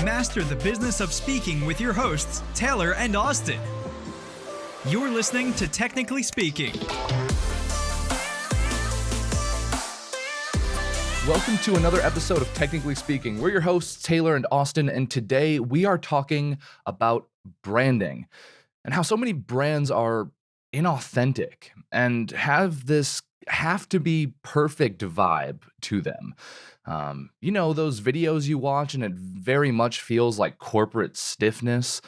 Master the business of speaking with your hosts, Taylor and Austin. You're listening to Technically Speaking. Welcome to another episode of Technically Speaking. We're your hosts, Taylor and Austin, and today we are talking about branding and how so many brands are inauthentic and have to be perfect vibe to them. You know, those videos you watch and it very much feels like corporate stiffness.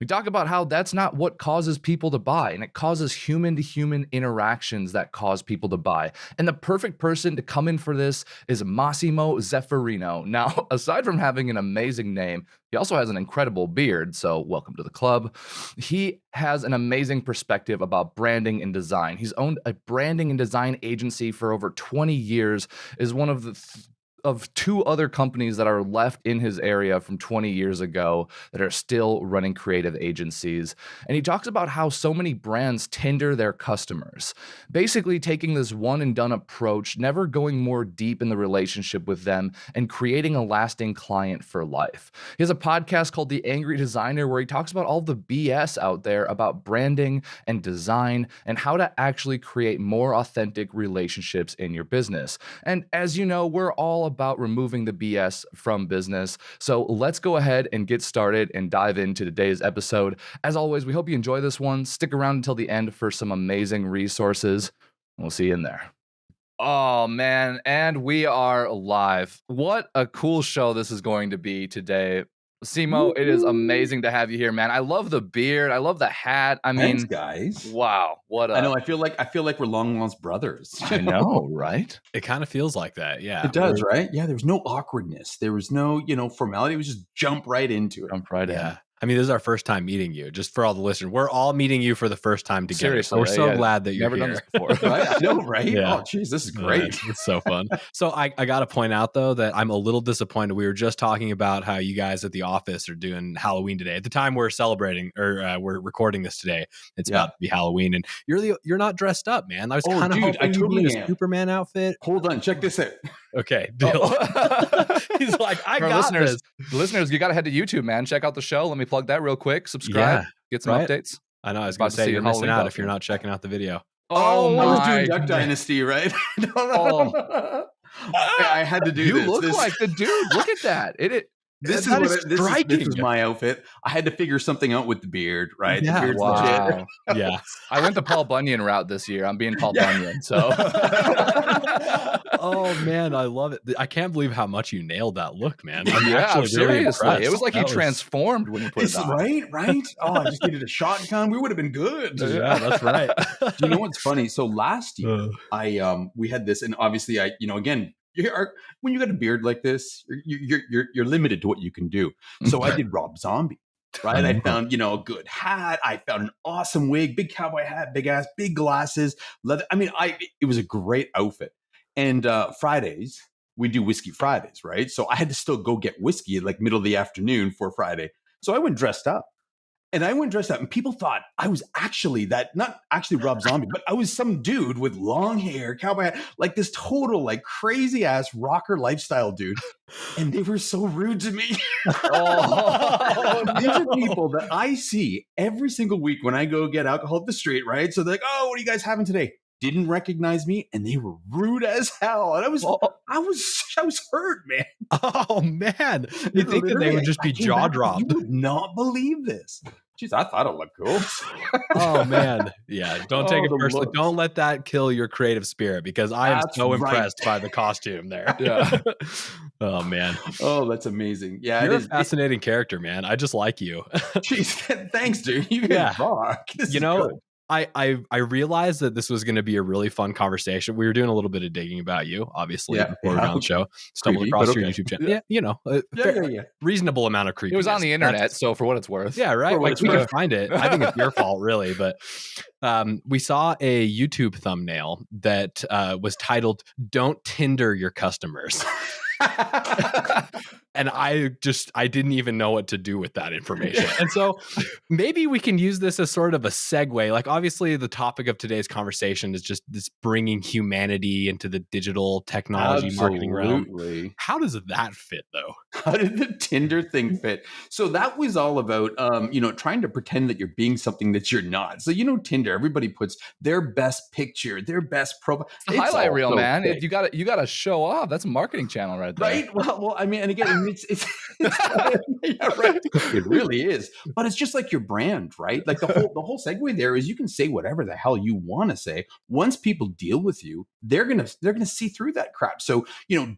We talk about how that's not what causes people to buy, and it causes human-to-human interactions that cause people to buy. And the perfect person to come in for this is Massimo Zefferino. Now, aside from having an amazing name, he also has an incredible beard, so welcome to the club. He has an amazing perspective about branding and design. He's owned a branding and design agency for over 20 years, is one of the of two other companies that are left in his area from 20 years ago that are still running creative agencies. And he talks about how so many brands Tinder their customers, basically taking this one and done approach, never going more deep in the relationship with them and creating a lasting client for life. He has a podcast called The Angry Designer where he talks about all the BS out there about branding and design and how to actually create more authentic relationships in your business. And as you know, we're all about removing the BS from business. So let's go ahead and get started and dive into today's episode. As always, we hope you enjoy this one. Stick around until the end for some amazing resources. We'll see you in there. Oh, man. And we are live. What a cool show this is going to be today. Simo, it is amazing to have you here, man. I love the beard. I love the hat. I mean, thanks, guys. Wow. I know. I feel like we're long lost brothers. I know, right? It kind of feels like that. Yeah. It does, right? Yeah. There was no awkwardness. There was no, formality. It was just jump right into it. Jump right in. Yeah. I mean, this is our first time meeting you. Just for all the listeners, we're all meeting you for the first time together. Seriously, so we're so glad that you're never here. done this before. Right? I know, right? Yeah. Oh, geez, this is great. It's so fun. So I got to point out, though, that I'm a little disappointed. We were just talking about how you guys at the office are doing Halloween today. At the time we're celebrating, or we're recording this today, it's about to be Halloween, and you're not dressed up, man. I was kind of hoping you'd be in a Superman outfit. Hold on, check this out. Okay, deal. He's like, I got this. Listeners, you got to head to YouTube, man. Check out the show. Let me plug that real quick. Subscribe, get some updates. I know. I was going to say you're missing out if you're not checking out the video. Oh, I was doing Duck Dynasty, right? I had to do this. You look like the dude. Look at that. This is my outfit. I had to figure something out with the beard, right? Yeah. The beard's Wow. legit. Yeah. I went the Paul Bunyan route this year. I'm being Paul Bunyan, so. Oh man, I love it. I can't believe how much you nailed that look, man. Seriously. Really It was like you transformed when you put it on. Right? Oh, I just needed a shotgun. We would have been good. Yeah, that's right. Do you know what's funny? So last year, we had this, and obviously, again, when you got a beard like this, you're limited to what you can do. So I did Rob Zombie, right? I found a good hat. I found an awesome wig, big cowboy hat, big ass, big glasses, leather. I mean, it was a great outfit. And Fridays we do Whiskey Fridays, right? So I had to still go get whiskey at like middle of the afternoon for Friday. So I went dressed up. And people thought I was actually not actually Rob Zombie, but I was some dude with long hair, cowboy hat, like this total like crazy ass rocker lifestyle dude. And they were so rude to me. These are people that I see every single week when I go get alcohol at the street, right? So they're like, "Oh, what are you guys having today?" Didn't recognize me, and they were rude as hell. And I was hurt, man. Oh man, you think that they would just be jaw dropped? You would not believe this. Jeez, I thought it looked cool. Oh man, yeah. Don't take it personally. Don't let that kill your creative spirit, because I am so impressed by the costume there. Yeah. Oh man. Oh, that's amazing. Yeah, you're a fascinating character, man. I just like you. Jeez, thanks, dude. You guys rock. This is good. I realized that this was going to be a really fun conversation. We were doing a little bit of digging about you, obviously, before we were on the show. Stumbled across your YouTube channel. Yeah, reasonable amount of creepiness. It was on the internet, so for what it's worth. Yeah, right. Like we can find it. I think it's your fault, really. But we saw a YouTube thumbnail that was titled "Don't Tinder Your Customers." And I didn't even know what to do with that information. And so maybe we can use this as sort of a segue. Like, obviously the topic of today's conversation is just this bringing humanity into the digital technology marketing realm. How does that fit though? how did the Tinder thing fit? So that was all about, trying to pretend that you're being something that you're not. So, Tinder, everybody puts their best picture, their best profile. It's the highlight reel, so man. fake. You got to show off. That's a marketing channel right there. Right. Well, I mean, and again, it's yeah, right. It really is. But it's just like your brand, right? Like the whole segue there is you can say whatever the hell you want to say. Once people deal with you, they're gonna see through that crap. So,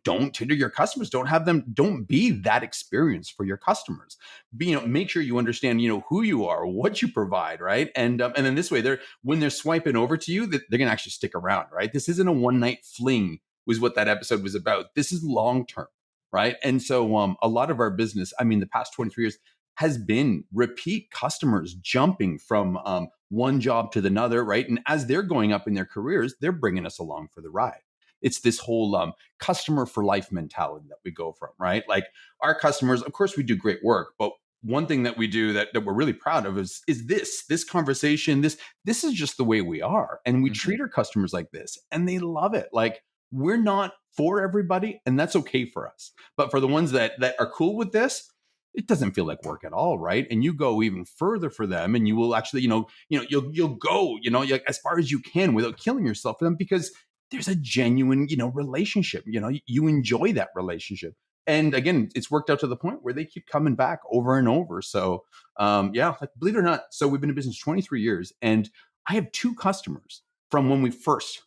don't Tinder your customers. Don't be that experience for your customers. Make sure you understand, who you are, what you provide, right? And then this way, when they're swiping over to you, they're gonna actually stick around, right? This isn't a one night fling. Was what that episode was about. This is long term, right? And so a lot of our business, I mean, the past 23 years has been repeat customers jumping from one job to another, right? And as they're going up in their careers, they're bringing us along for the ride. It's this whole customer for life mentality that we go from, right? Like our customers, of course, we do great work, but one thing that we do that we're really proud of is this conversation. This is just the way we are, and we treat our customers like this, and they love it. Like, we're not for everybody, and that's okay for us. But for the ones that are cool with this, it doesn't feel like work at all, right? And you go even further for them, and you will actually, you'll go, as far as you can without killing yourself for them, because there's a genuine, relationship. You enjoy that relationship, and again, it's worked out to the point where they keep coming back over and over. So, like, believe it or not, so we've been in business 23 years, and I have 2 customers from when we first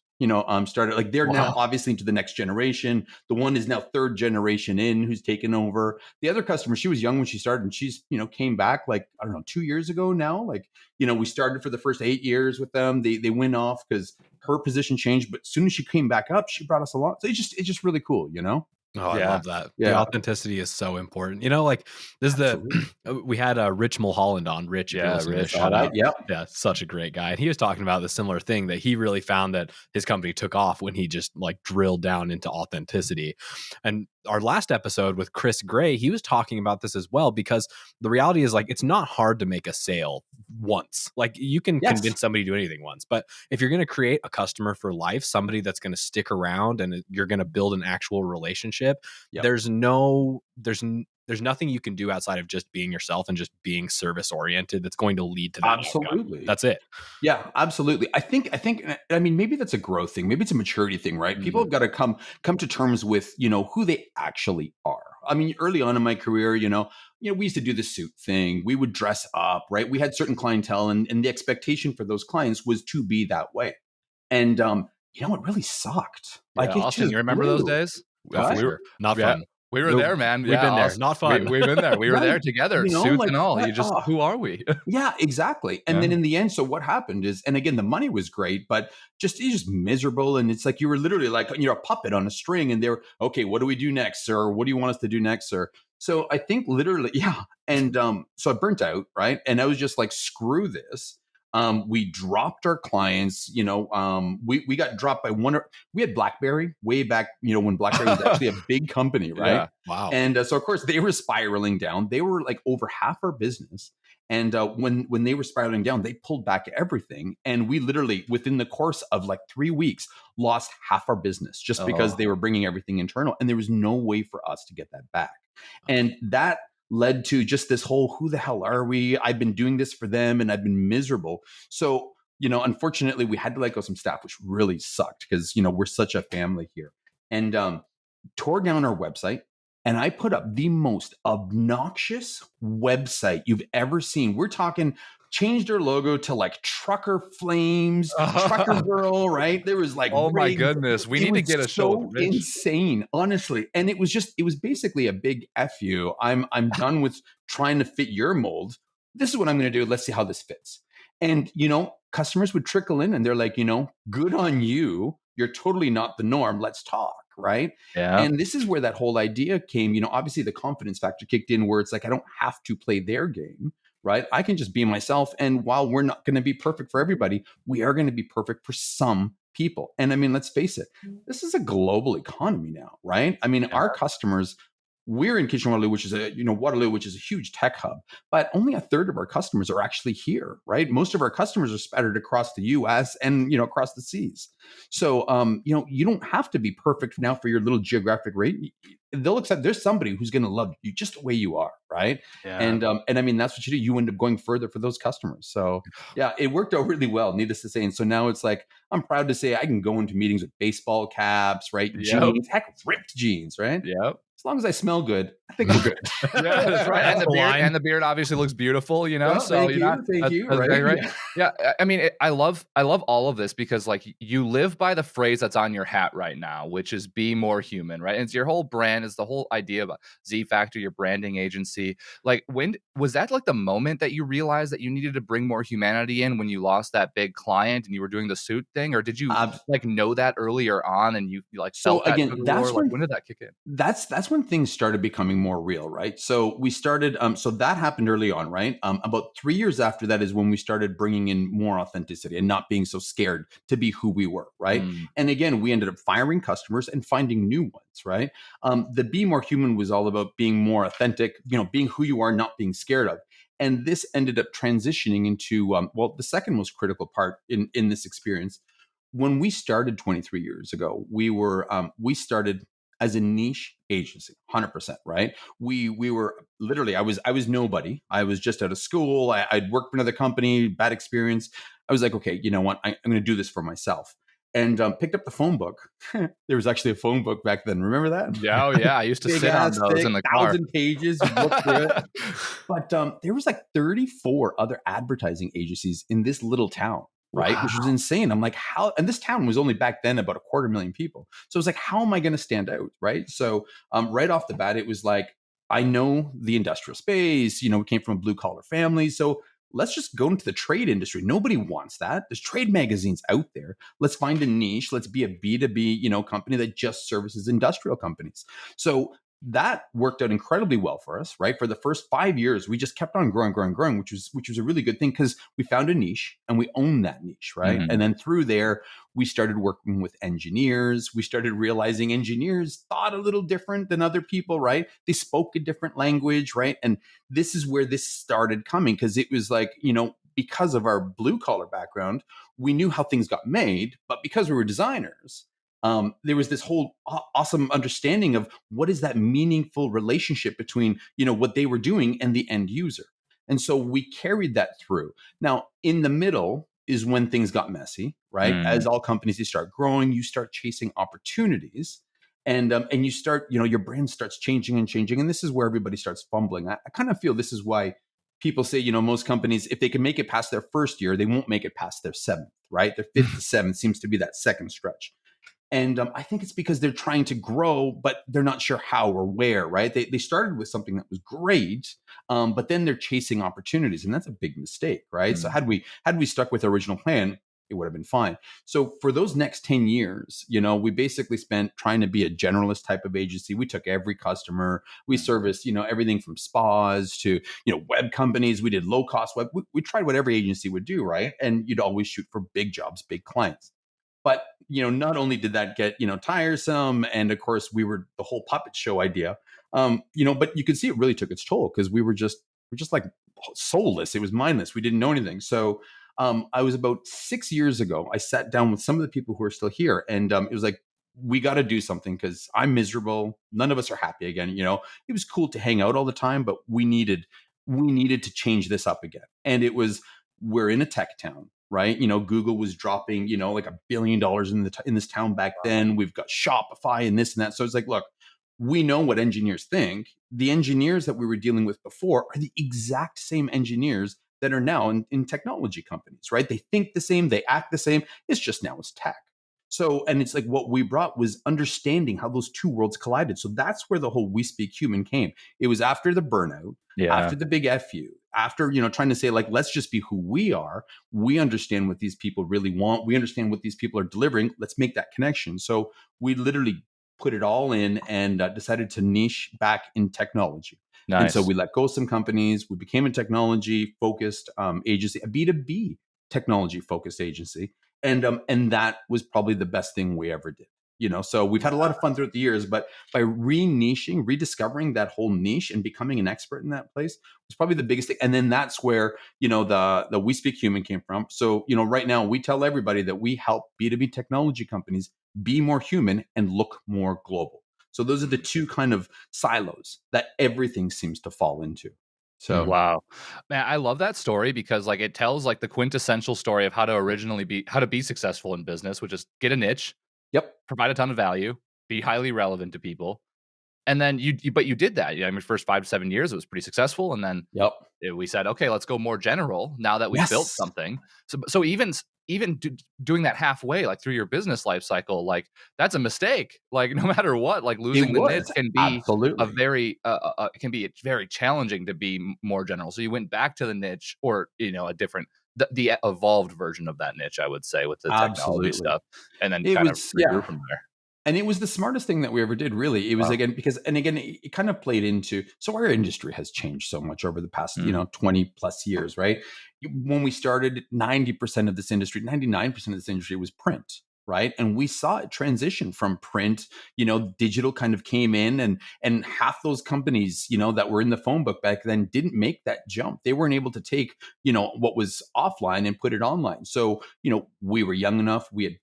started. Like, they're now obviously into the next generation. The one is now 3rd generation in, who's taken over. The other customer, she was young when she started, and she's, came back like, I don't know, 2 years ago now. Like, we started for the first 8 years with them. They went off because her position changed, but as soon as she came back up, she brought us along. So it's just really cool, Oh, I love that. Yeah. The authenticity is so important. Like this is we had Rich Mulholland on. Rich, Rich. shout out. Yep. Yeah, such a great guy. And he was talking about the similar thing that he really found that his company took off when he just like drilled down into authenticity. And our last episode with Chris Gray, he was talking about this as well, because the reality is, like, it's not hard to make a sale once. Like, you can convince somebody to do anything once, but if you're going to create a customer for life, somebody that's going to stick around and you're going to build an actual relationship, there's nothing you can do outside of just being yourself and just being service oriented that's going to lead to that. Absolutely. Outcome. That's it. Yeah, absolutely. I think, I mean, maybe that's a growth thing. Maybe it's a maturity thing, right? People have got to come to terms with, who they actually are. I mean, early on in my career, we used to do the suit thing. We would dress up, right? We had certain clientele, and the expectation for those clients was to be that way. And, it really sucked. Like, Austin, you remember those days? Not fun. We were there, man. We've been there. Not fun. We've been there. We were there together, suits and all. Who are we? Yeah, exactly. And then in the end, so what happened is, and again, the money was great, but you're just miserable. And it's like you were literally like, a puppet on a string, and they were, okay, what do we do next, sir? What do you want us to do next, sir? So I think literally, yeah. And so I burnt out, right? And I was just like, screw this. We dropped our clients, we got dropped by we had BlackBerry way back, when BlackBerry was actually a big company, right? Yeah. Wow. And so of course they were spiraling down. They were like over half our business. And when they were spiraling down, they pulled back everything. And we literally, within the course of like 3 weeks, lost half our business just because they were bringing everything internal. And there was no way for us to get that back. And that led to just this whole, who the hell are we? I've been doing this for them and I've been miserable. So, unfortunately, we had to let go some staff, which really sucked because, we're such a family here. And tore down our website. And I put up the most obnoxious website you've ever seen. We're talking, changed our logo to like Trucker Flames, Trucker Girl, right? There was like, oh my goodness, we need to get a show with Rich. Insane, honestly. And it was basically a big F you. I'm done with trying to fit your mold. This is what I'm going to do. Let's see how this fits. And, customers would trickle in and they're like, good on you. You're totally not the norm. Let's talk. Right. Yeah. And this is where that whole idea came, obviously the confidence factor kicked in where it's like, I don't have to play their game, right? I can just be myself. And while we're not going to be perfect for everybody, we are going to be perfect for some people. And I mean, let's face it, this is a global economy now, right? I mean, our customers, we're in Kitchener-Waterloo, which is Waterloo, which is a huge tech hub, but only a third of our customers are actually here, right? Most of our customers are spattered across the US and, across the seas. So, you don't have to be perfect now for your little geographic rate. They'll accept there's somebody who's going to love you just the way you are, right? Yeah. And I mean, that's what you do. You end up going further for those customers. So yeah, it worked out really well, needless to say. And so now it's like, I'm proud to say I can go into meetings with baseball caps, right? Yep. Jeans, heck, ripped jeans, right? Yep. As long as I smell good, I think I'm good. Yeah, that's right. And the beard obviously looks beautiful, Well, so thank you. That's Right? right. Yeah, I mean, I love all of this because like you live by the phrase that's on your hat right now, which is be more human, right? And it's your whole brand, is the whole idea about Z Factor, your branding agency. Like, when was that like the moment that you realized that you needed to bring more humanity in, when you lost that big client and you were doing the suit thing, or did you like know that earlier on and you like felt that? Again, that's when did that kick in? That's when things started becoming more real, right? So we started, so that happened early on, right? About 3 years after that is when we started bringing in more authenticity and not being so scared to be who we were, right? And again, we ended up firing customers and finding new ones, right? The Be More Human was all about being more authentic, being who you are, not being scared of. And this ended up transitioning into, the second most critical part in this experience. When we started 23 years ago, we started as a niche agency, 100%, right? We were literally, I was nobody. I was just out of school. I'd worked for another company, bad experience. I was like, okay, you know what? I'm going to do this for myself. And picked up the phone book. There was actually a phone book back then. Remember that? Yeah, oh yeah. I used to sit on those in the car. 1,000 pages. Look through it. But there was like 34 other advertising agencies in this little town. Right. Wow. Which was insane. I'm like, how? And this town was only back then about 250,000 people. So it was like, how am I going to stand out? Right. So right off the bat, it was like, I know the industrial space, we came from a blue collar family. So let's just go into the trade industry. Nobody wants that. There's trade magazines out there. Let's find a niche. Let's be a B2B, company that just services industrial companies. So that worked out incredibly well for us, right? For the first 5 years, we just kept on growing, which was a really good thing because we found a niche and we owned that niche, right? And then through there, we started working with engineers. We started realizing engineers thought a little different than other people, right? They spoke a different language, right? And this is where this started coming, because it was like, because of our blue collar background, we knew how things got made, but because we were designers, there was this whole awesome understanding of what is that meaningful relationship between, what they were doing and the end user. And so we carried that through. Now, in the middle is when things got messy, right? As all companies, you start growing, you start chasing opportunities, and you start, your brand starts changing. And this is where everybody starts fumbling. I kind of feel this is why people say, most companies, if they can make it past their first year, they won't make it past their seventh, right? Their fifth to seventh seems to be that second stretch. And I think it's because they're trying to grow, but they're not sure how or where, right? They started with something that was great, but then they're chasing opportunities, and that's a big mistake, right? So had we stuck with the original plan, it would have been fine. So for those next 10 years, we basically spent trying to be a generalist type of agency. We took every customer. We serviced, everything from spas to, web companies. We did low cost web. We tried what every agency would do, right? And you'd always shoot for big jobs, big clients. But, not only did that get, tiresome, and of course we were the whole puppet show idea, but you could see it really took its toll, because we're just like soulless. It was mindless. We didn't know anything. So I was about 6 years ago, I sat down with some of the people who are still here, and it was like, we got to do something, because I'm miserable. None of us are happy again. It was cool to hang out all the time, but we needed to change this up again. And it was, we're in a tech town. Right. Google was dropping, like $1 billion in this town back then. We've got Shopify and this and that. So it's like, look, we know what engineers think. The engineers that we were dealing with before are the exact same engineers that are now in technology companies, right? They think the same, they act the same. It's just now it's tech. So, and it's like what we brought was understanding how those two worlds collided. So that's where the whole We Speak Human came. It was after the burnout, after the big FU, after, trying to say, like, let's just be who we are. We understand what these people really want. We understand what these people are delivering. Let's make that connection. So we literally put it all in and decided to niche back in technology. Nice. And so we let go of some companies. We became a technology focused agency, a B2B technology focused agency. And that was probably the best thing we ever did. So we've had a lot of fun throughout the years, but by re-niching, rediscovering that whole niche and becoming an expert in that place was probably the biggest thing. And then that's where, the We Speak Human came from. So, right now we tell everybody that we help B2B technology companies be more human and look more global. So those are the two kind of silos that everything seems to fall into. So wow, man, I love that story because like it tells like the quintessential story of how to be successful in business, which is get a niche, yep. provide a ton of value, be highly relevant to people. And then but you did that. I mean, first 5 to 7 years, it was pretty successful. And then Yep. we said, okay, let's go more general now that we've built Yes. something. So even doing that halfway, like through your business life cycle, like that's a mistake. Like no matter what, like losing the niche can be absolutely very challenging to be more general. So you went back to the niche, or a different the evolved version of that niche, I would say, with the technology stuff, and then kind of regrew from there. And it was the smartest thing that we ever did, really. It was again, it kind of played into, so our industry has changed so much over the past, 20 plus years, right? When we started, 90% of this industry, 99% of this industry was print, right? And we saw it transition from print, digital kind of came in, and half those companies, that were in the phone book back then didn't make that jump. They weren't able to take, what was offline and put it online. So, we were young enough, we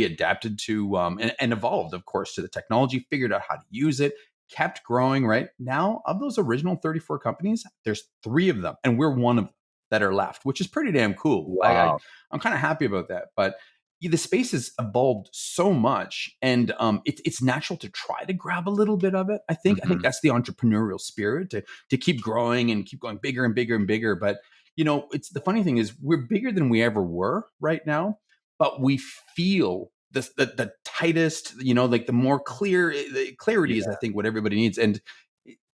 adapted to, and evolved, of course, to the technology, figured out how to use it, kept growing, right? Now, of those original 34 companies, there's 3 of them, and we're one of them that are left, which is pretty damn cool. Wow. I'm kind of happy about that. But the space has evolved so much, and it's natural to try to grab a little bit of it. I think that's the entrepreneurial spirit to keep growing and keep going bigger and bigger and bigger. But it's the funny thing is we're bigger than we ever were right now, but we feel the tightest, like the more clarity is I think what everybody needs. And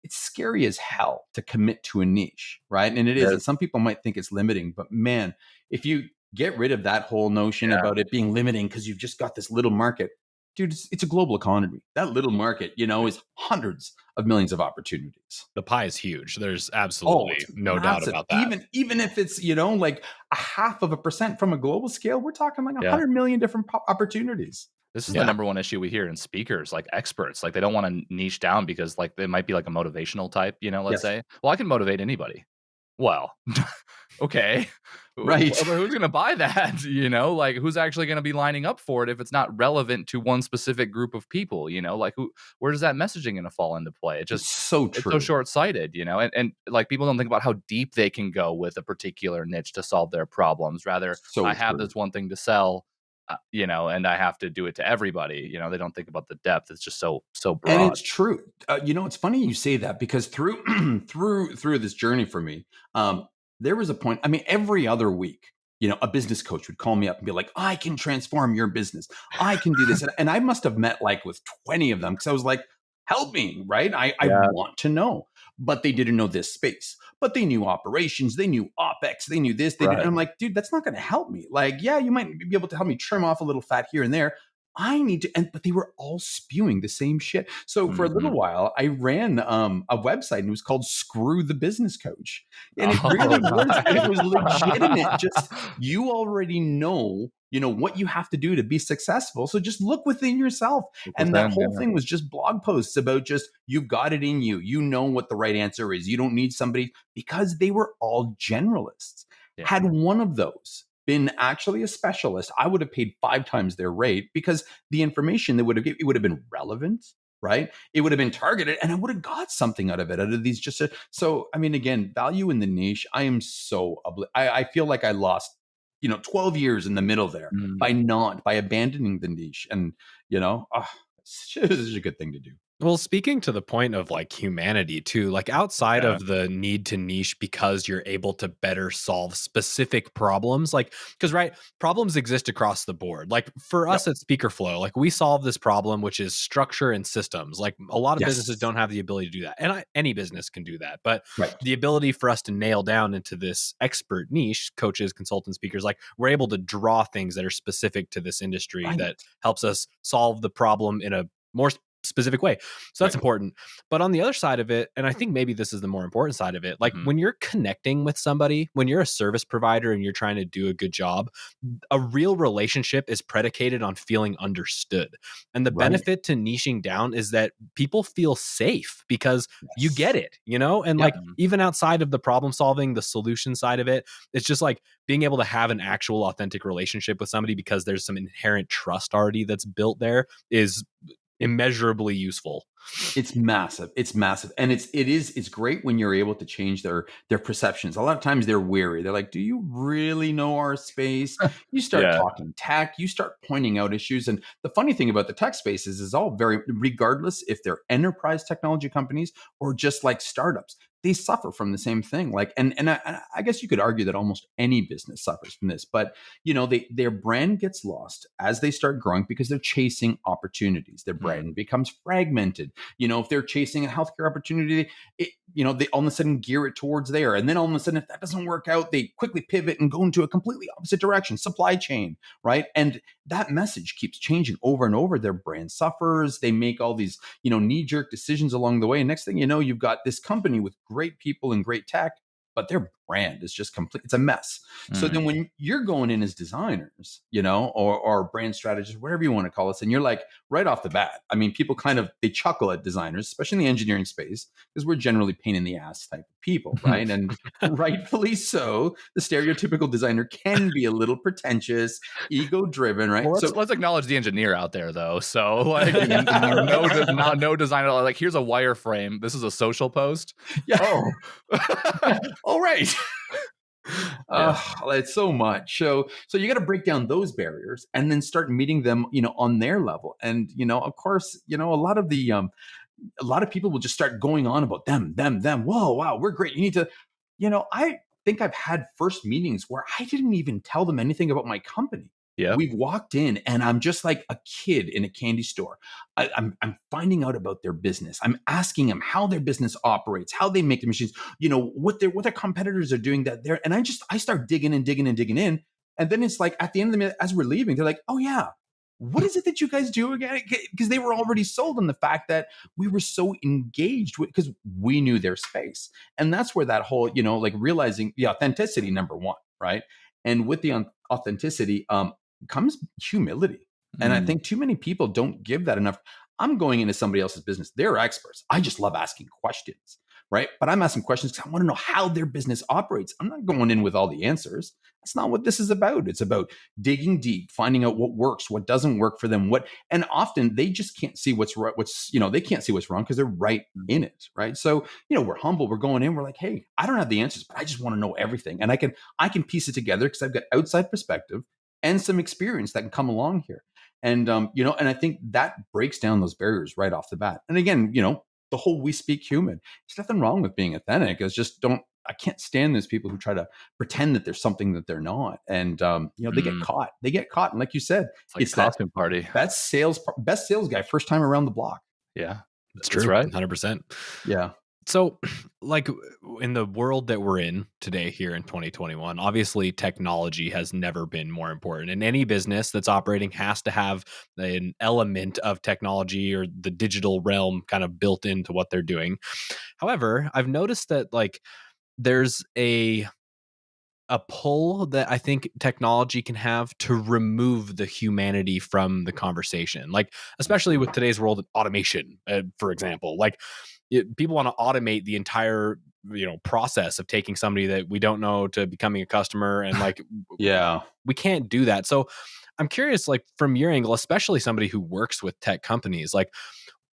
it's scary as hell to commit to a niche, right? And it is. And some people might think it's limiting, but man, if you get rid of that whole notion about it being limiting because you've just got this little market, dude, it's a global economy. That little market, is hundreds of millions of opportunities. The pie is huge. There's absolutely no doubt about that. Even if it's, like 0.5% from a global scale, we're talking like 100 million different opportunities. This is the number one issue we hear in speakers, like experts. Like they don't want to niche down because like they might be like a motivational type, let's say. Well, I can motivate anybody. Well, okay. Right. Who's going to buy that? Like who's actually going to be lining up for it if it's not relevant to one specific group of people, like where does that messaging going to fall into play? It's so short-sighted, and like people don't think about how deep they can go with a particular niche to solve their problems. Rather, I have this one thing to sell, and I have to do it to everybody. They don't think about the depth. It's just so broad. And it's true. It's funny you say that because through this journey for me, there was a point. I mean, every other week, a business coach would call me up and be like, "I can transform your business. I can do this," and I must have met like with 20 of them because I was like, "Help me!" Right? I want to know, but they didn't know this space. But they knew operations, they knew OpEx, they knew this. And I'm like, dude, that's not going to help me. Like, yeah, you might be able to help me trim off a little fat here and there. I need to, but they were all spewing the same shit. So for a little while, I ran a website and it was called Screw the Business Coach. And it really was, and it was legitimate. Just, you already know, what you have to do to be successful. So just look within yourself. And that whole thing was just blog posts about just, you've got it in you. You know what the right answer is. You don't need somebody, because they were all generalists. Yeah. Had one of those been actually a specialist, I would have paid 5 times their rate, because the information it would have been relevant, right? It would have been targeted, and I would have got something out of these. So, I mean, again, value in the niche. I am so, I feel like I lost, 12 years in the middle there by abandoning the niche. And, it's just a good thing to do. Well, speaking to the point of like humanity too, like outside of the need to niche because you're able to better solve specific problems, like, because problems exist across the board. Like for us at Speakerflow, like we solve this problem, which is structure and systems. Like a lot of businesses don't have the ability to do that. And any business can do that. But the ability for us to nail down into this expert niche, coaches, consultants, speakers, like we're able to draw things that are specific to this industry that helps us solve the problem in a more specific way. So that's Right. important. But on the other side of it, and I think maybe this is the more important side of it, like Mhm. when you're connecting with somebody, when you're a service provider and you're trying to do a good job, a real relationship is predicated on feeling understood. And the Right. benefit to niching down is that people feel safe because you get Yes. it, you know? And Yeah. like even outside of the problem solving, the solution side of it, it's just like being able to have an actual authentic relationship with somebody because there's some inherent trust already that's built there is immeasurably useful. It's massive. It's massive. And it's great when you're able to change their perceptions. A lot of times they're weary. They're like, do you really know our space? You start Yeah. talking tech, you start pointing out issues. And the funny thing about the tech spaces is all very, regardless if they're enterprise technology companies or just like startups, they suffer from the same thing. Like, and I guess you could argue that almost any business suffers from this, but their brand gets lost as they start growing because they're chasing opportunities. Their brand becomes fragmented. If they're chasing a healthcare opportunity, they all of a sudden gear it towards there. And then all of a sudden, if that doesn't work out, they quickly pivot and go into a completely opposite direction, supply chain, right? And that message keeps changing over and over. Their brand suffers. They make all these, knee-jerk decisions along the way. And next thing you know, you've got this company with great people and great tech, but their brand is just complete. It's a mess. So then when you're going in as designers, or brand strategists, whatever you want to call us, and you're like right off the bat, I mean, people they chuckle at designers, especially in the engineering space, because we're generally pain in the ass type of people, right? And rightfully so. The stereotypical designer can be a little pretentious, ego driven, right? Well, let's acknowledge the engineer out there, though. So, like, no designer. Like, here's a wireframe. This is a social post. Yeah. Oh, All right. It's so much. So you got to break down those barriers and then start meeting them, on their level. And of course, a lot of people will just start going on about them. Whoa, wow, we're great. You need to, I think I've had first meetings where I didn't even tell them anything about my company. yeah. We've walked in and I'm just like a kid in a candy store. I'm finding out about their business. I'm asking them how their business operates, how they make the machines, what their competitors are doing and I start digging in. And then it's like at the end of the minute, as we're leaving, they're like, oh yeah, what is it that you guys do again? Because they were already sold on the fact that we were so engaged because we knew their space. And that's where that whole, like realizing the authenticity, number one, right? And with the authenticity, comes humility. And I think too many people don't give that enough. I'm going into somebody else's business. They're experts. I just love asking questions, right? But I'm asking questions because I want to know how their business operates. I'm not going in with all the answers. That's not what this is about. It's about digging deep, finding out what works, what doesn't work for them, and often they just can't see what's right, they can't see what's wrong because they're right in it, right? So, we're humble, we're going in, we're like, hey, I don't have the answers, but I just want to know everything. And I can piece it together because I've got outside perspective and some experience that can come along here. And, and I think that breaks down those barriers right off the bat. And again, the whole we speak human, there's nothing wrong with being authentic. It's just I can't stand those people who try to pretend that there's something that they're not. And, they get caught. And like you said, It's like it's a costume party. best sales guy first time around the block. Yeah. It's true. That's right. 100%. Yeah. So, like in the world that we're in today here in 2021, obviously technology has never been more important. And any business that's operating has to have an element of technology or the digital realm kind of built into what they're doing. However, I've noticed that like there's a pull that I think technology can have to remove the humanity from the conversation. Like, especially with today's world of automation, for example, like people want to automate the entire, process of taking somebody that we don't know to becoming a customer. And like, Yeah. we can't do that. So I'm curious, like from your angle, especially somebody who works with tech companies, like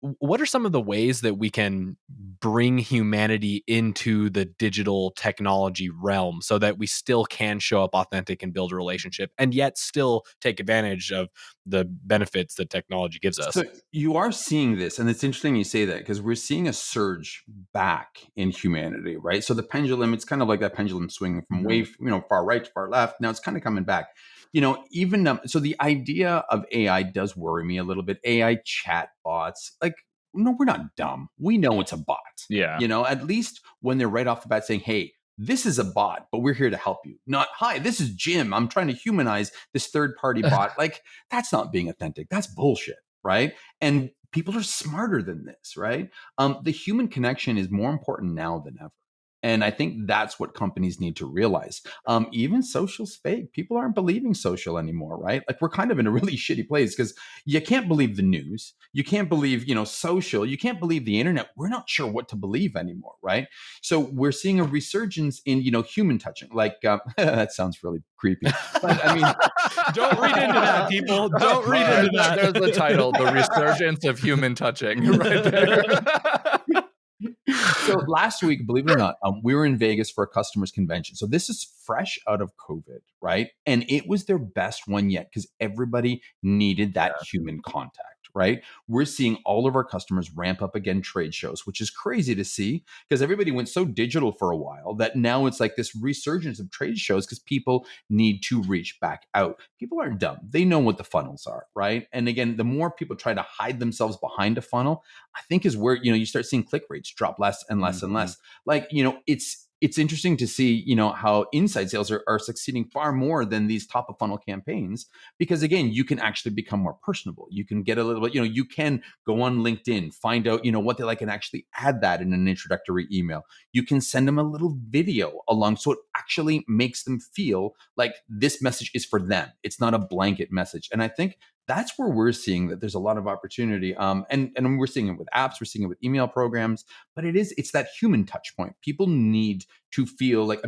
what are some of the ways that we can bring humanity into the digital technology realm so that we still can show up authentic and build a relationship and yet still take advantage of the benefits that technology gives us? So you are seeing this, and it's interesting you say that because we're seeing a surge back in humanity, right? So the pendulum, it's kind of like that pendulum swinging from way, far right to far left. Now it's kind of coming back. So the idea of AI does worry me a little bit. AI chat bots, like, no, we're not dumb. We know it's a bot. Yeah. At least when they're right off the bat saying, hey, this is a bot, but we're here to help you. Not, hi, this is Jim. I'm trying to humanize this third party bot. Like, that's not being authentic. That's bullshit, right? And people are smarter than this, right? The human connection is more important now than ever. And I think that's what companies need to realize. Even social's fake. People aren't believing social anymore, right? Like we're kind of in a really shitty place because you can't believe the news. You can't believe, social. You can't believe the internet. We're not sure what to believe anymore, right? So we're seeing a resurgence in, human touching. Like that sounds really creepy, but I mean, don't read into that, people. Don't read into that. There's the title, The Resurgence of Human Touching, right there. So last week, believe it or not, we were in Vegas for a customers convention. So this is fresh out of COVID, right? And it was their best one yet because everybody needed that human contact, right? We're seeing all of our customers ramp up again trade shows, which is crazy to see because everybody went so digital for a while that now it's like this resurgence of trade shows because people need to reach back out. People aren't dumb. They know what the funnels are, right? And again, the more people try to hide themselves behind a funnel, I think is where, you start seeing click rates drop less and less and less. Like, it's interesting to see, how inside sales are succeeding far more than these top of funnel campaigns, because again, you can actually become more personable. You can get a little bit, you can go on LinkedIn, find out, what they like and actually add that in an introductory email. You can send them a little video along. So it actually makes them feel like this message is for them. It's not a blanket message. And I think that's where we're seeing that there's a lot of opportunity. And we're seeing it with apps, we're seeing it with email programs, but it's that human touch point. People need to feel like,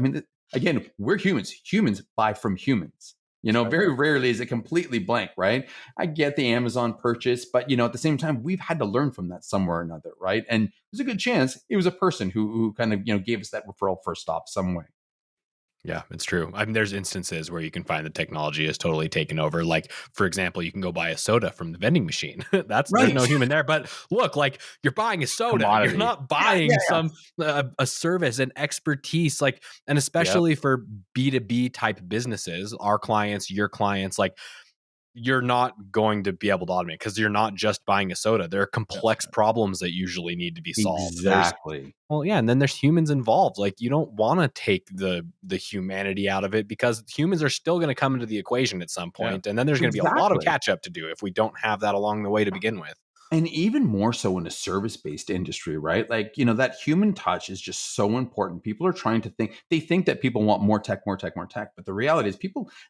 again, we're humans. Humans buy from humans. Very rarely is it completely blank, right? I get the Amazon purchase, but at the same time, we've had to learn from that somewhere or another, right? And there's a good chance it was a person who kind of gave us that referral first off some way. Yeah, it's true. There's instances where you can find the technology is totally taken over. Like, for example, you can go buy a soda from the vending machine. There's no human there. But look, like you're buying a soda. Commodity. You're not buying a service and expertise. Like, and especially for B2B type businesses, our clients, your clients, like you're not going to be able to automate because you're not just buying a soda. There are complex problems that usually need to be solved. Exactly. And then there's humans involved. Like you don't want to take the humanity out of it because humans are still going to come into the equation at some point, and then there's going to be a lot of catch up to do if we don't have that along the way to begin with. And even more so in a service-based industry, right? Like, that human touch is just so important. People are trying to they think that people want more tech. But the reality is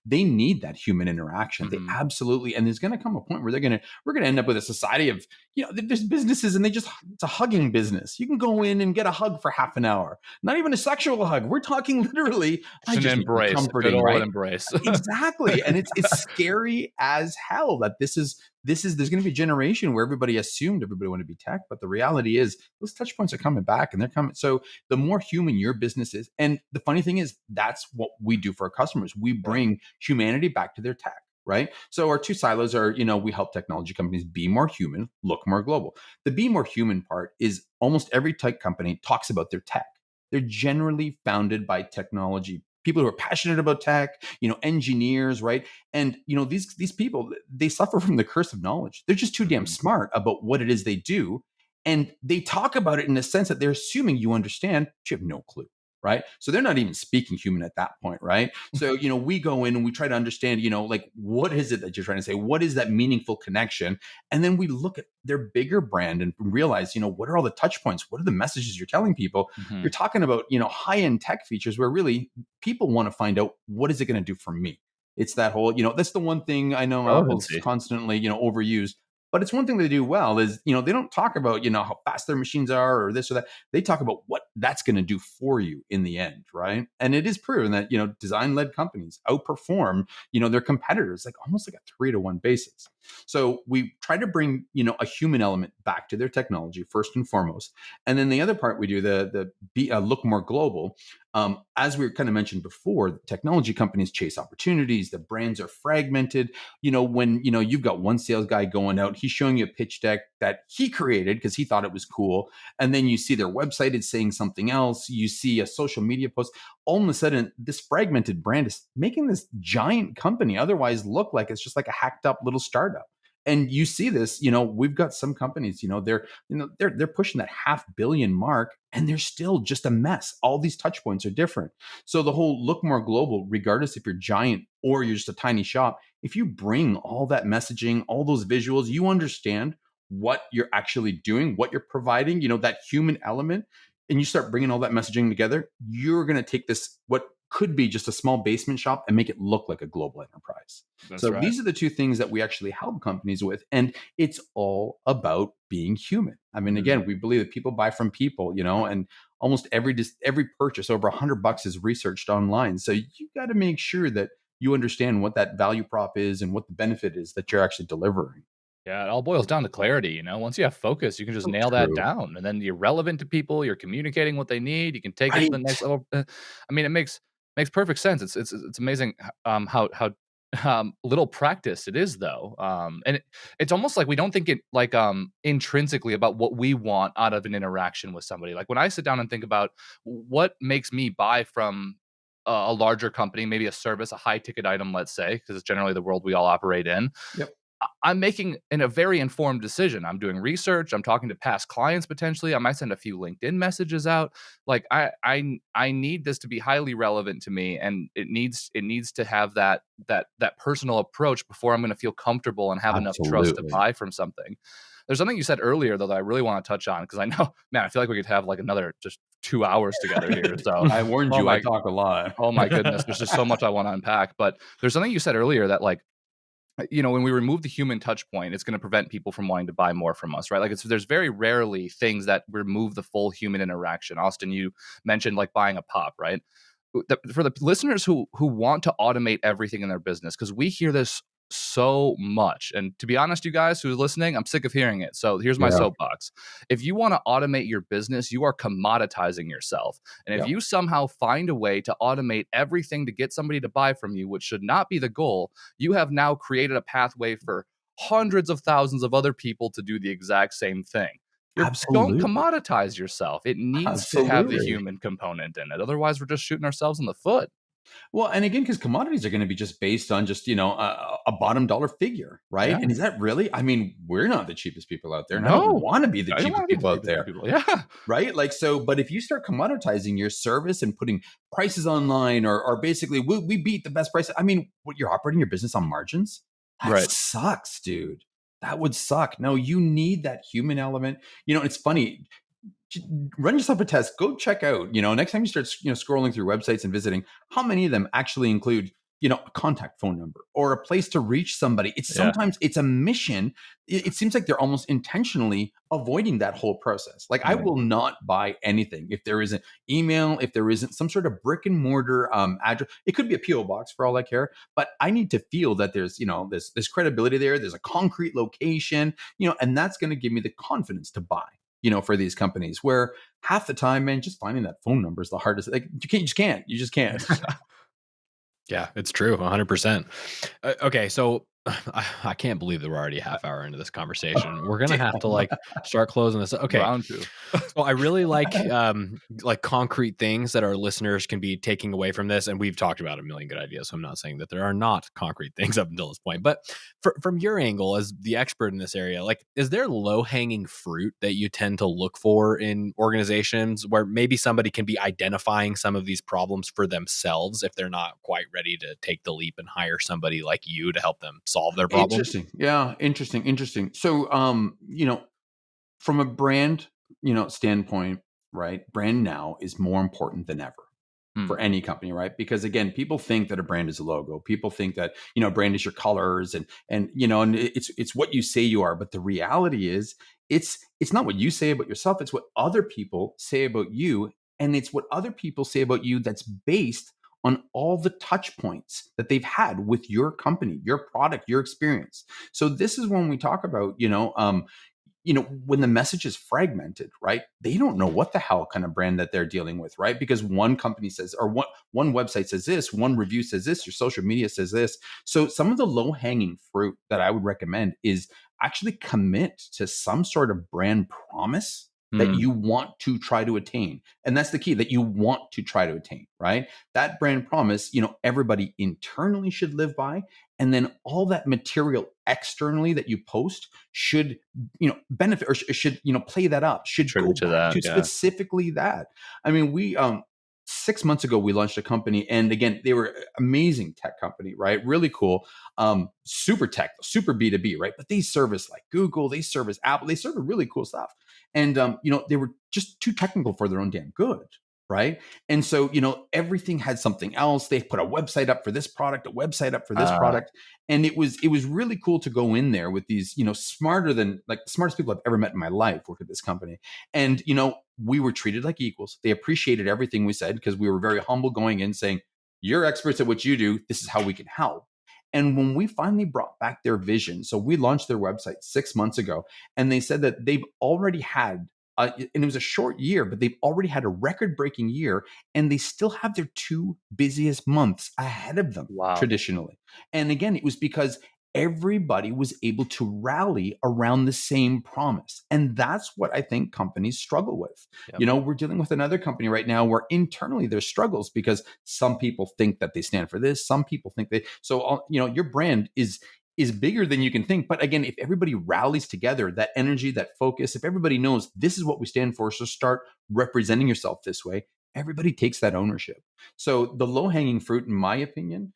they need that human interaction. They absolutely, and there's going to come a point where we're going to end up with a society of, there's businesses and it's a hugging business. You can go in and get a hug for half an hour. Not even a sexual hug. We're talking literally an embrace, comforting, right? Embrace. Exactly. And it's scary as hell that there's going to be a generation where everybody assumed everybody wanted to be tech, but the reality is those touch points are coming back and they're coming. So the more human your business is, and the funny thing is that's what we do for our customers. We bring humanity back to their tech, right? So our two silos are, we help technology companies be more human, look more global. The be more human part is almost every tech company talks about their tech. They're generally founded by technology people who are passionate about tech, engineers, right? And, these people, they suffer from the curse of knowledge. They're just too damn smart about what it is they do. And they talk about it in a sense that they're assuming you understand, but you have no clue, right? So they're not even speaking human at that point, right? So, we go in and we try to understand, like, what is it that you're trying to say? What is that meaningful connection? And then we look at their bigger brand and realize, what are all the touch points? What are the messages you're telling people? You're talking about, high-end tech features where really people want to find out, what is it going to do for me? It's that whole, that's the one thing I know Apple's constantly, overused. But it's one thing they do well is, they don't talk about, how fast their machines are or this or that. They talk about what that's going to do for you in the end, right? And it is proven that, design-led companies outperform, their competitors, like almost like a 3-to-1 basis. So we try to bring, a human element back to their technology first and foremost. And then the other part we do, the look more global. As we kind of mentioned before, technology companies chase opportunities. The brands are fragmented. When, you've got one sales guy going out, he's showing you a pitch deck that he created because he thought it was cool. And then you see their website is saying something else. You see a social media post. All of a sudden, this fragmented brand is making this giant company otherwise look like it's just like a hacked up little startup. And you see this, we've got some companies, they're pushing that $500 million mark and they're still just a mess. All these touch points are different. So the whole look more global, regardless if you're giant or you're just a tiny shop, if you bring all that messaging, all those visuals, you understand what you're actually doing, what you're providing, that human element, and you start bringing all that messaging together, you're going to take this, what could be just a small basement shop, and make it look like a global enterprise. That's So right. these are the two things that we actually help companies with. And it's all about being human. I mean, again, we believe that people buy from people, and almost every purchase over $100 is researched online. So you got to make sure that you understand what that value prop is and what the benefit is that you're actually delivering. Yeah, it all boils down to clarity. Once you have focus, you can just So nail that true. down, and then you're relevant to people. You're communicating what they need. You can take it to the Right. next level. I mean, it makes perfect sense. It's amazing how little practice it is, though. And it's almost like we don't think it like intrinsically about what we want out of an interaction with somebody. Like when I sit down and think about what makes me buy from a larger company, maybe a service, a high ticket item, let's say, because it's generally the world we all operate in. Yep. I'm making a very informed decision. I'm doing research. I'm talking to past clients potentially. I might send a few LinkedIn messages out. Like I need this to be highly relevant to me, and it needs to have that personal approach before I'm going to feel comfortable and have enough trust to Absolutely. buy from something. There's something you said earlier though that I really want to touch on, because I know, man, I feel like we could have like another just 2 hours together here. So I warned you, I talk a lot. oh my goodness, there's just so much I want to unpack. But there's something you said earlier that like, when we remove the human touch point, it's going to prevent people from wanting to buy more from us, right? Like there's very rarely things that remove the full human interaction. Austin, you mentioned like buying a pop, right? For the listeners who want to automate everything in their business, because we hear this so much, and to be honest, you guys who's listening, I'm sick of hearing it. So here's my soapbox. If you want to automate your business, you are commoditizing yourself. And if you somehow find a way to automate everything to get somebody to buy from you, which should not be the goal, you have now created a pathway for hundreds of thousands of other people to do the exact same thing. Don't commoditize yourself. It needs to have the human component in it. Otherwise, we're just shooting ourselves in the foot. Well, and again, because commodities are going to be just based on just, a bottom dollar figure, right? Yeah. And is that really, I mean, we're not the cheapest people out there. And I don't want to be the cheapest people out there. Yeah. Right? Like, so, but if you start commoditizing your service and putting prices online or basically we beat the best price. I mean, what, you're operating your business on margins? That sucks, dude. That would suck. No, you need that human element. It's funny. Run yourself a test. Go check out, next time you start, scrolling through websites and visiting, how many of them actually include, a contact phone number or a place to reach somebody. It's sometimes it's a mission. It seems like they're almost intentionally avoiding that whole process. Like I will not buy anything if there isn't email, if there isn't some sort of brick and mortar address. It could be a PO box for all I care, but I need to feel that there's, this credibility there. There's a concrete location, and that's going to give me the confidence to buy. For these companies, where half the time, man, just finding that phone number is the hardest. Like you just can't. Yeah, it's true. 100%. Okay. So I can't believe that we're already a half hour into this conversation. We're going to have to start closing this. Okay. Round two. Well, I really like concrete things that our listeners can be taking away from this. And we've talked about a million good ideas. So I'm not saying that there are not concrete things up until this point, but from your angle as the expert in this area, is there low hanging fruit that you tend to look for in organizations where maybe somebody can be identifying some of these problems for themselves if they're not quite ready to take the leap and hire somebody like you to help them solve their problem? Interesting. Yeah. Interesting. So, from a brand, standpoint, right? Brand now is more important than ever for any company, right? Because again, people think that a brand is a logo. People think that, brand is your colors and it's what you say you are. But the reality is it's not what you say about yourself. It's what other people say about you. And it's what other people say about you that's based on all the touch points that they've had with your company, your product, your experience. So this is when we talk about, when the message is fragmented, right? They don't know what the hell kind of brand that they're dealing with, right? Because one company says, or one website says this, one review says this, your social media says this. So some of the low hanging fruit that I would recommend is actually commit to some sort of brand promise that you want to try to attain. And that's the key, that you want to try to attain, right? That brand promise, everybody internally should live by. And then all that material externally that you post should, benefit or should, play that up, should go to that, to specifically that. I mean, we, 6 months ago, we launched a company, and again, they were amazing tech company, right? Really cool, super tech, super B2B, right? But they service like Google, they service Apple, they service really cool stuff. And they were just too technical for their own damn good, right? And so, everything had something else. They put a website up for this product, a website up for this product. And it was really cool to go in there with these, smarter than like the smartest people I've ever met in my life work at this company. And, we were treated like equals. They appreciated everything we said because we were very humble going in saying, you're experts at what you do. This is how we can help. And when we finally brought back their vision, so we launched their website 6 months ago, and they said that they've already had, and it was a short year, but they've already had a record-breaking year, and they still have their 2 busiest months ahead of them traditionally. And again, it was because everybody was able to rally around the same promise. And that's what I think companies struggle with. Yep. We're dealing with another company right now where internally there's struggles because some people think that they stand for this, some people think your brand is bigger than you can think. But again, if everybody rallies together, that energy, that focus, if everybody knows this is what we stand for, so start representing yourself this way, everybody takes that ownership. So the low-hanging fruit, in my opinion,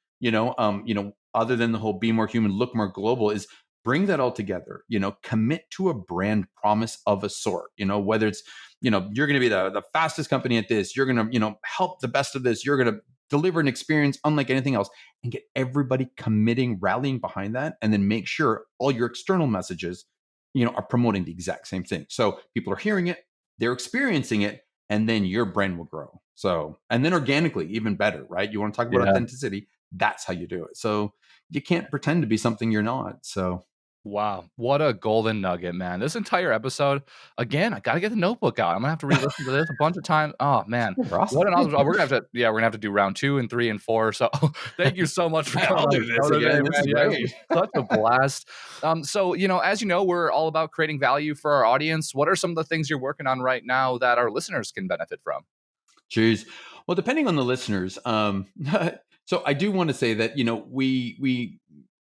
other than the whole be more human, look more global, is bring that all together, commit to a brand promise of a sort, whether it's, you're going to be the fastest company at this, you're going to, help the best of this, you're going to deliver an experience unlike anything else, and get everybody committing, rallying behind that. And then make sure all your external messages, are promoting the exact same thing. So people are hearing it, they're experiencing it, and then your brand will grow. So, and then organically, even better, right? You want to talk about authenticity. That's how you do it. So you can't pretend to be something you're not. So Wow, what a golden nugget, man. This entire episode, again, I gotta get the notebook out. I'm gonna have to re-listen to this a bunch of times. Oh man. awesome. What an awesome we're gonna have to do round 2 and 3 and 4. So thank you so much for coming I'll on do the this show again. today, This is man. great. Such a blast. So as you know, we're all about creating value for our audience. What are some of the things you're working on right now that our listeners can benefit from? Cheers. Well, depending on the listeners, so I do want to say that we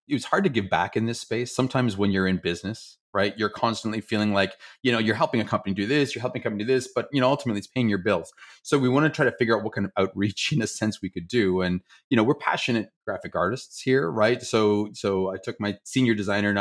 it was hard to give back in this space. Sometimes when you're in business, right, you're constantly feeling like you're helping a company do this, you're helping a company do this, but ultimately it's paying your bills. So we want to try to figure out what kind of outreach, in a sense, we could do. And we're passionate graphic artists here, right? So I took my senior designer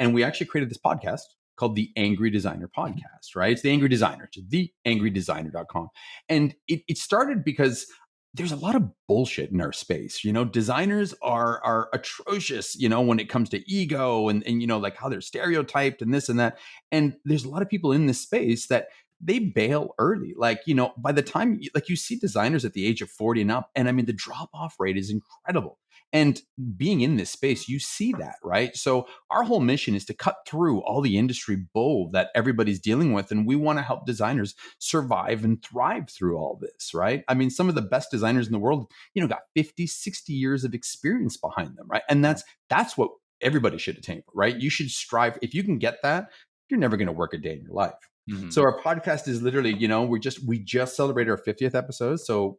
and we actually created this podcast called the Angry Designer Podcast, right? It's the Angry Designer, to theangrydesigner.com. And it started because there's a lot of bullshit in our space. Designers are atrocious, when it comes to ego and like how they're stereotyped and this and that. And there's a lot of people in this space that they bail early. Like, by the time you see designers at the age of 40 and up, and I mean, the drop off rate is incredible. And being in this space, you see that, right? So our whole mission is to cut through all the industry bull that everybody's dealing with. And we want to help designers survive and thrive through all this, right? I mean, some of the best designers in the world, got 50, 60 years of experience behind them, right? And that's what everybody should attain, right? You should strive. If you can get that, you're never going to work a day in your life. Mm-hmm. So our podcast is literally, we just celebrated our 50th episode. So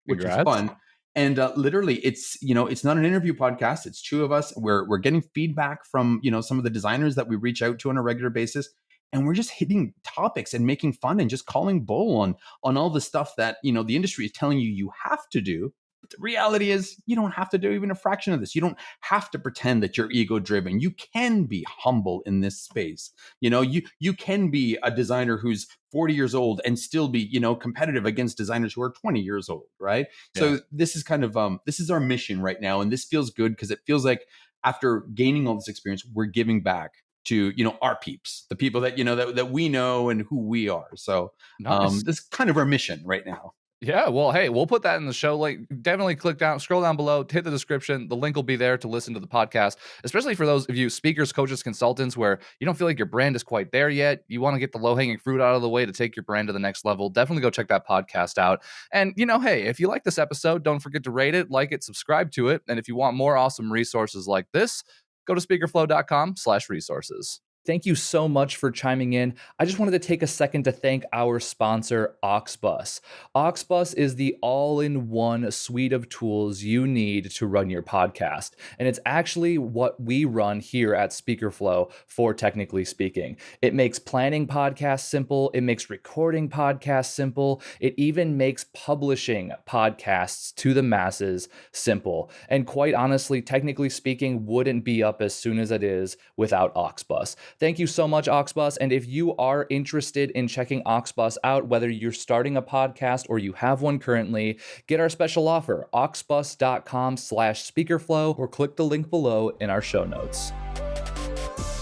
which was fun. And literally, it's not an interview podcast. It's two of us. We're getting feedback from some of the designers that we reach out to on a regular basis, and we're just hitting topics and making fun and just calling bull on all the stuff that the industry is telling you have to do. But the reality is, you don't have to do even a fraction of this. You don't have to pretend that you're ego driven. You can be humble in this space. You can be a designer who's 40 years old and still be, competitive against designers who are 20 years old, right? Yeah. So this is kind of this is our mission right now, and this feels good because it feels like after gaining all this experience, we're giving back to our peeps, the people that that we know and who we are. So nice. This is kind of our mission right now. Yeah, well, hey, we'll put that in the show link. Definitely scroll down below, hit the description. The link will be there to listen to the podcast, especially for those of you speakers, coaches, consultants, where you don't feel like your brand is quite there yet. You want to get the low-hanging fruit out of the way to take your brand to the next level. Definitely go check that podcast out. And, hey, if you like this episode, don't forget to rate it, like it, subscribe to it. And if you want more awesome resources like this, go to speakerflow.com/resources. Thank you so much for chiming in. I just wanted to take a second to thank our sponsor, Auxbus. Auxbus is the all-in-one suite of tools you need to run your podcast. And it's actually what we run here at SpeakerFlow for Technically Speaking. It makes planning podcasts simple. It makes recording podcasts simple. It even makes publishing podcasts to the masses simple. And quite honestly, Technically Speaking wouldn't be up as soon as it is without Auxbus. Thank you so much, Auxbus. And if you are interested in checking Auxbus out, whether you're starting a podcast or you have one currently, get our special offer, auxbus.com/speakerflow, or click the link below in our show notes.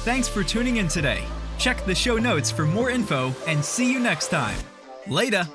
Thanks for tuning in today. Check the show notes for more info and see you next time. Later.